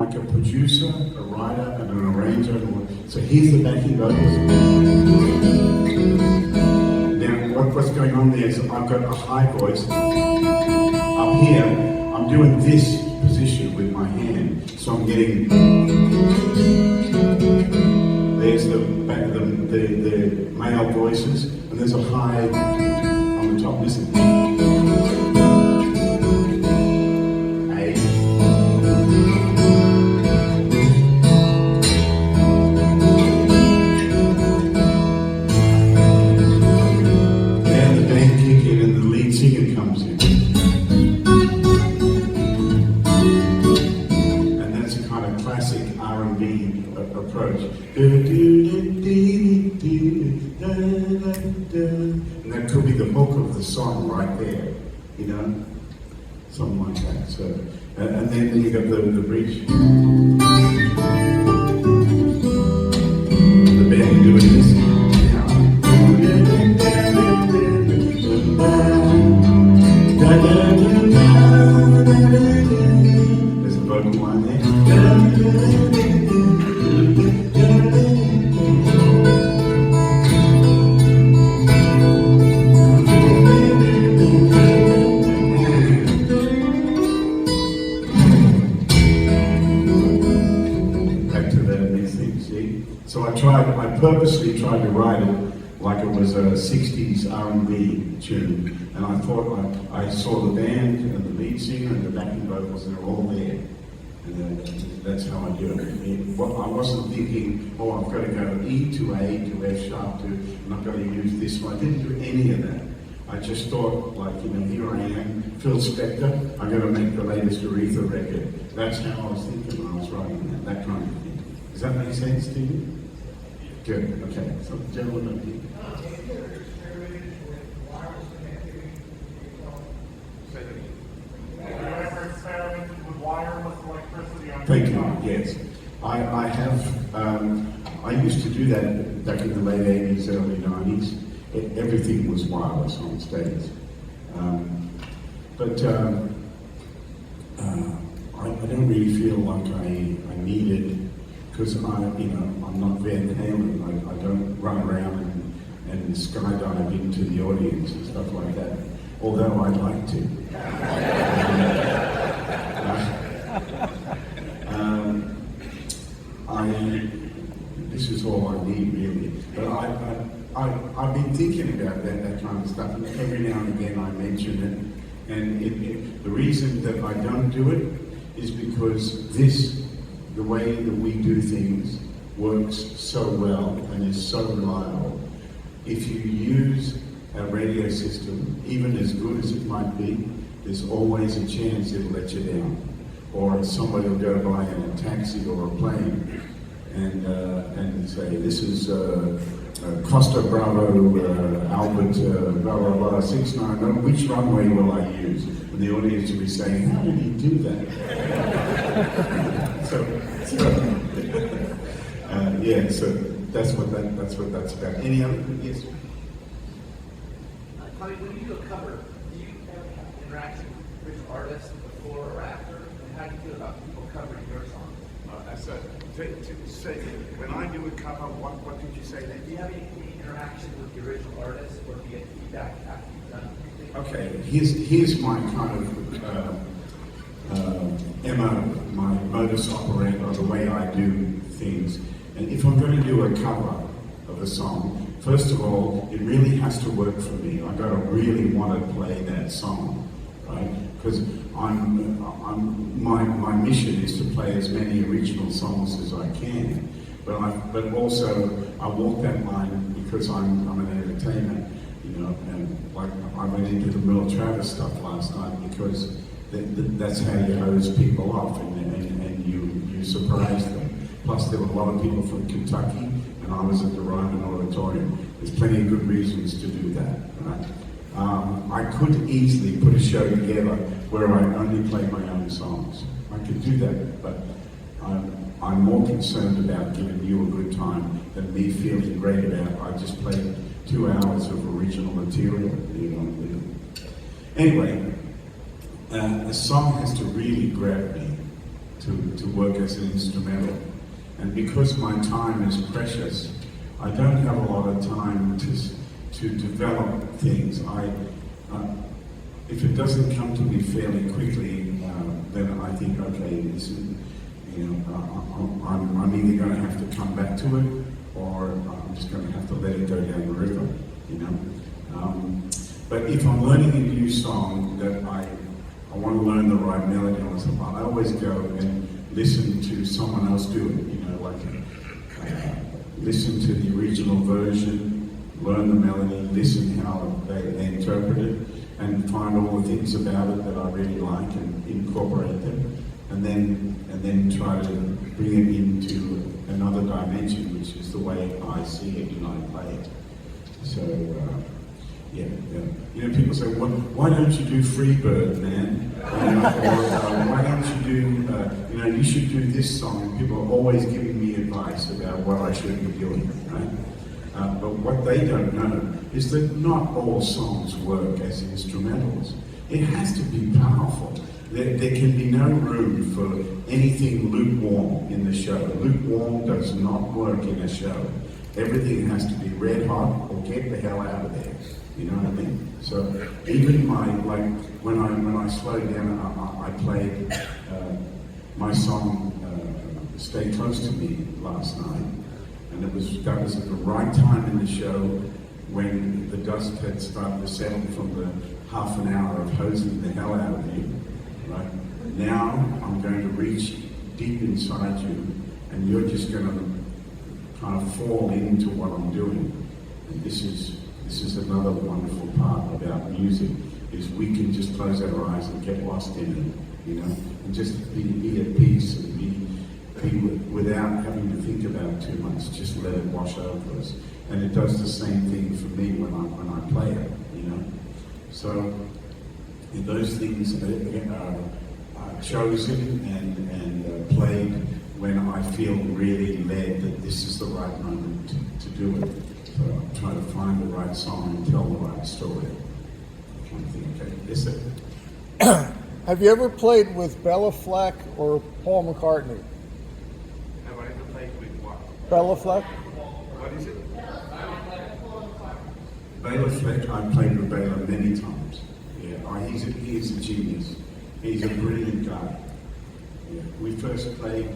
like a producer, a writer, and an arranger. So here's the backing vocals. Now, what's going on there is I've got a high voice. Up here, I'm doing this position with my hand. So I'm getting, there's the male voices, and there's a high on the top. Listen. Approach. And that could be the hook of the song right there, you know, something like that. So, and then you got the bridge. The band doing this now. There's a vocal line there. So I purposely tried to write it like it was a 60s R&B tune, and I thought I saw the band and the lead singer and the backing vocals, and they're all there, and that's how I do it. I wasn't thinking, oh, I've got to go E to A to F sharp to, and I've got to use this one. I didn't do any of that. I just thought, like, you know, here I am, Phil Spector, I'm going to make the latest Aretha record. That's how I was thinking when I was writing that kind of thing. Does that make sense to you? Good, okay. So, gentlemen here. Thank you, yes. I have, I used to do that back in the late 80s, early 90s. Everything was wireless on stage. But I don't really feel like I need it, because I'm not Van Halen. I don't run around and skydive into the audience and stuff like that, although I'd like to. This is all I need, really. But I've been thinking about that kind of stuff, and every now and again I mention it. And the reason that I don't do it is because the way that we do things works so well and is so reliable. If you use a radio system, even as good as it might be, there's always a chance it'll let you down. Or somebody will go by in a taxi or a plane and say, this is Costa Bravo, Albert, blah, blah, blah, 690, which runway will I use? And the audience will be saying, how did he do that? so that's what that's about. Any other? Yes? Connie, when you do a cover, do you ever have interaction with original artists before or after? And how do you feel about people covering your songs? When I do a cover, what did you say then? Do you have any interaction with the original artist, or do you get feedback after you've done it? Okay, here's my kind of my modus operandi, or the way I do things. And if I'm going to do a cover of a song, first of all, it really has to work for me. I've got to really want to play that song, right? Because my mission is to play as many original songs as I can. But also I walk that line because I'm an entertainer, you know, and like I went into the Merle Travis stuff last night because that's how you hose people off and you surprise them. Plus there were a lot of people from Kentucky, and I was at the Ryman Auditorium. There's plenty of good reasons to do that, right? I could easily put a show together where I only play my own songs. I could do that, but I'm more concerned about giving you a good time than me feeling great about I just played 2 hours of original material, you know. Anyway, a song has to really grab me to to work as an instrumental. And because my time is precious, I don't have a lot of time to develop things. If it doesn't come to me fairly quickly, then I think, okay, this is, I'm either going to have to come back to it, or I'm just going to have to let it go down the river, But if I'm learning a new song that I want to learn the right melody on, so I always go and listen to someone else do it, listen to the original version, learn the melody, listen how they interpret it, and find all the things about it that I really like and incorporate them, and then try to bring it into another dimension, which is the way I see it and I play it. So, yeah. People say, well, why don't you do Freebird, man? Or why don't you do, you should do this song. And people are always giving me advice about what I should be doing, right? But what they don't know is that not all songs work as instrumentals. It has to be powerful. There can be no room for anything lukewarm in the show. Lukewarm does not work in a show. Everything has to be red hot or get the hell out of there. You know what I mean? So even when I slowed down, I played my song "Stay Close to Me" last night, and that was at the right time in the show when the dust had started to settle from the half an hour of hosing the hell out of you. Right now, I'm going to reach deep inside you, and you're just going to kind of fall into what I'm doing. And this is another wonderful part about music, is we can just close our eyes and get lost in it, and just be at peace and be without having to think about it too much. Just let it wash over us, and it does the same thing for me when I play it, So those things are chosen and played when I feel really led that this is the right moment to do it. So I'm trying to find the right song and tell the right story. I'm trying to think, okay, is it? Have you ever played with Bella Fleck or Paul McCartney? Have I ever played with what? Bella Fleck? What is it? Bela Fleck, I've played with Bela many times. Yeah, he's a genius. He's a brilliant guy. Yeah. We first played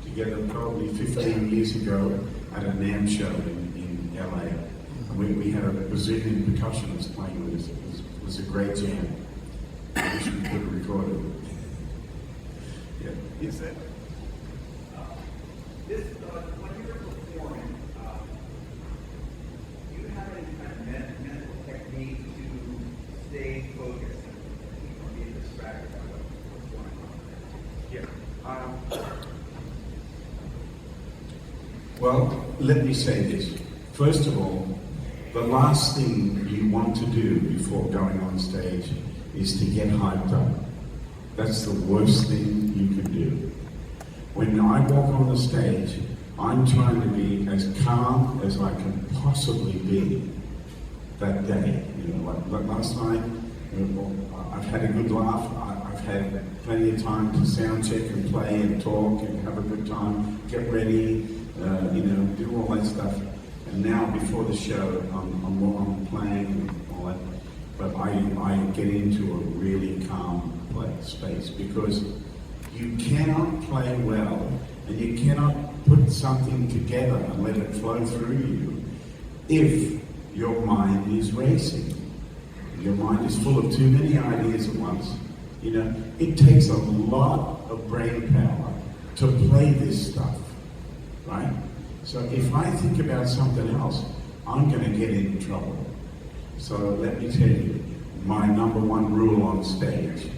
together probably 15 years ago at a NAMM show in LA. And we had a Brazilian percussionist playing with us. It was a great jam. I wish we could have recorded it. Yeah. Is that? When you're performing, do you have any kind of mental technique to stay focused and keep from being distracted by what's going on? Yeah. Well, let me say this. First of all, the last thing you want to do before going on stage is to get hyped up. That's the worst thing you can do. When I walk on the stage, I'm trying to be as calm as I can possibly be that day. Like last night, I've had a good laugh. I've had plenty of time to sound check and play and talk and have a good time, get ready, do all that stuff. And now before the show, I'm playing and all that. But I get into a really calm space, because you cannot play well and you cannot put something together and let it flow through you if your mind is racing. Your mind is full of too many ideas at once. It takes a lot of brain power to play this stuff, right? So if I think about something else, I'm going to get in trouble. So let me tell you, my number one rule on stage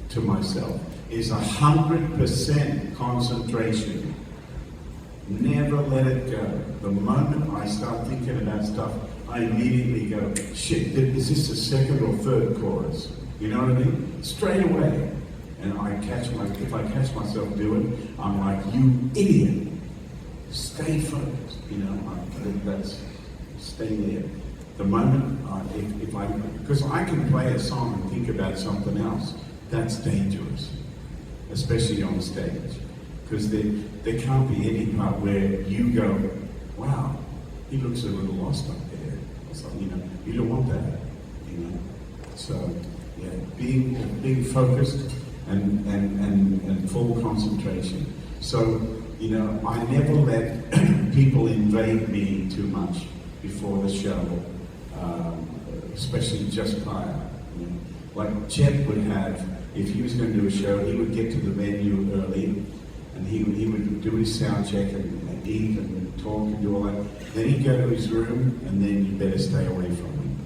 to myself is 100% concentration. Never let it go. The moment I start thinking about stuff, I immediately go, shit, is this the second or third chorus? You know what I mean? Straight away. And if I catch myself doing it, I'm like, you idiot. Stay focused. That's stay there. The moment, because I can play a song and think about something else, that's dangerous, especially on stage. Because there can't be any part where you go, wow, he looks a little lost up there, or something, you know. You don't want that, you know. So, yeah, being focused and full concentration. So, you know, I never let people invade me too much before the show, especially just prior. You know. Like Chet would have, if he was going to do a show, he would get to the venue early, and he would do his sound check and eat and talk and do all that. Then he'd go to his room, and then you better stay away from him,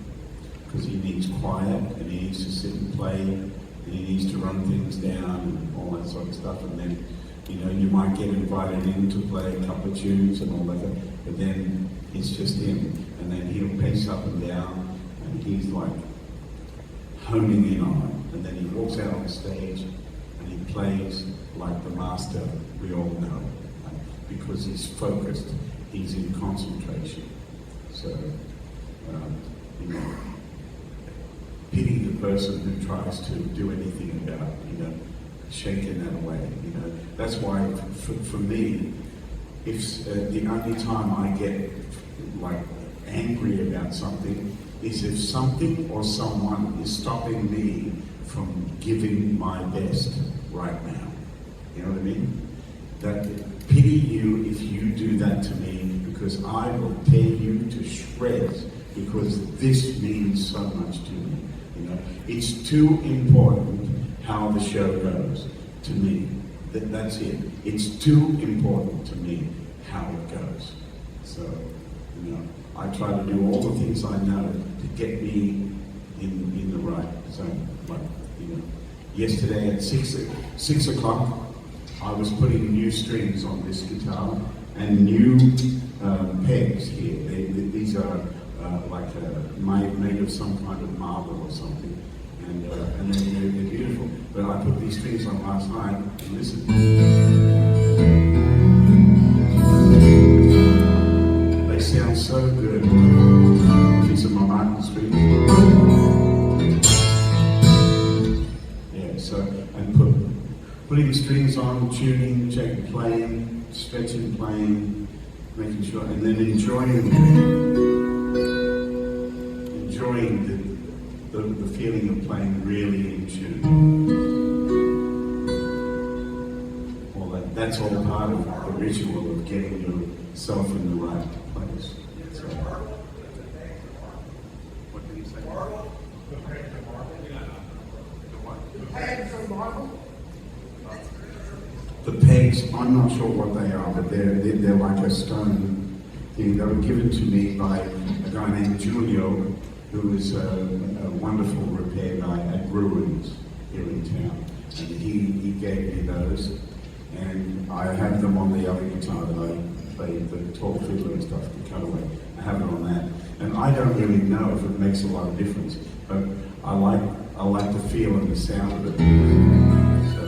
because he needs quiet, and he needs to sit and play, and he needs to run things down and all that sort of stuff. And then, you know, you might get invited in to play a couple of tunes and all that, but then it's just him. And then he'll pace up and down, and he's like honing in on it. And then he walks out on stage, and he plays like the master we all know, because he's focused, he's in concentration. So, you know, pity the person who tries to do anything about, you know, shaking that away. You know, that's why for me, if the only time I get like angry about something is if something or someone is stopping me from giving my best right now. You know what I mean? That pity you if you do that to me, because I will tear you to shreds, because this means so much to me. You know, it's too important how the show goes to me. That's it. It's too important to me how it goes. So, you know, I try to do all the things I know to get me in the right zone. Like, you know, yesterday at 6 o'clock, I was putting new strings on this guitar and new pegs here. These are made of some kind of marble or something, and they're beautiful. But I put these strings on last night, and listen. They sound so good. These are my Martin strings. Yeah, so, and putting the strings on, tuning, checking, playing, stretching, playing, making sure, and then enjoying the feeling of playing really in tune. All that's all part of the ritual of getting yourself in the right place. So, what did he say? The pegs, I'm not sure what they are, but they're like a stone thing. They were given to me by a guy named Julio, who is a wonderful repair guy at Ruins here in town. And he gave me those, and I have them on the other guitar that I played, the tall fiddler and stuff, the cutaway. I have it on that. And I don't really know if it makes a lot of difference, but I like the feel and the sound of it. So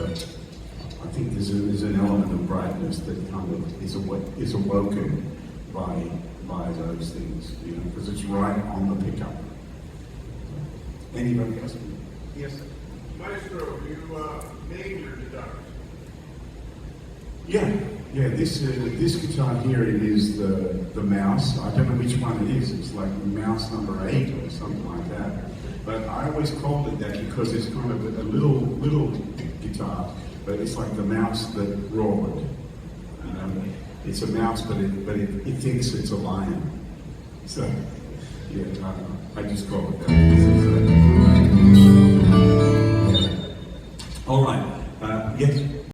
I think there's an element of brightness that kind of is awoken by those things, you know, because it's right on the pickup. Anybody else? Yes, sir. Maestro, you name your guitars. Yeah. This guitar here, it is the Mouse. I don't know which one it is. It's like Mouse number 8 or something like that. But I always called it that because it's kind of a little guitar, but it's like the mouse that roared. You know, it's a mouse, but it thinks it's a lion. So yeah, I just call it that.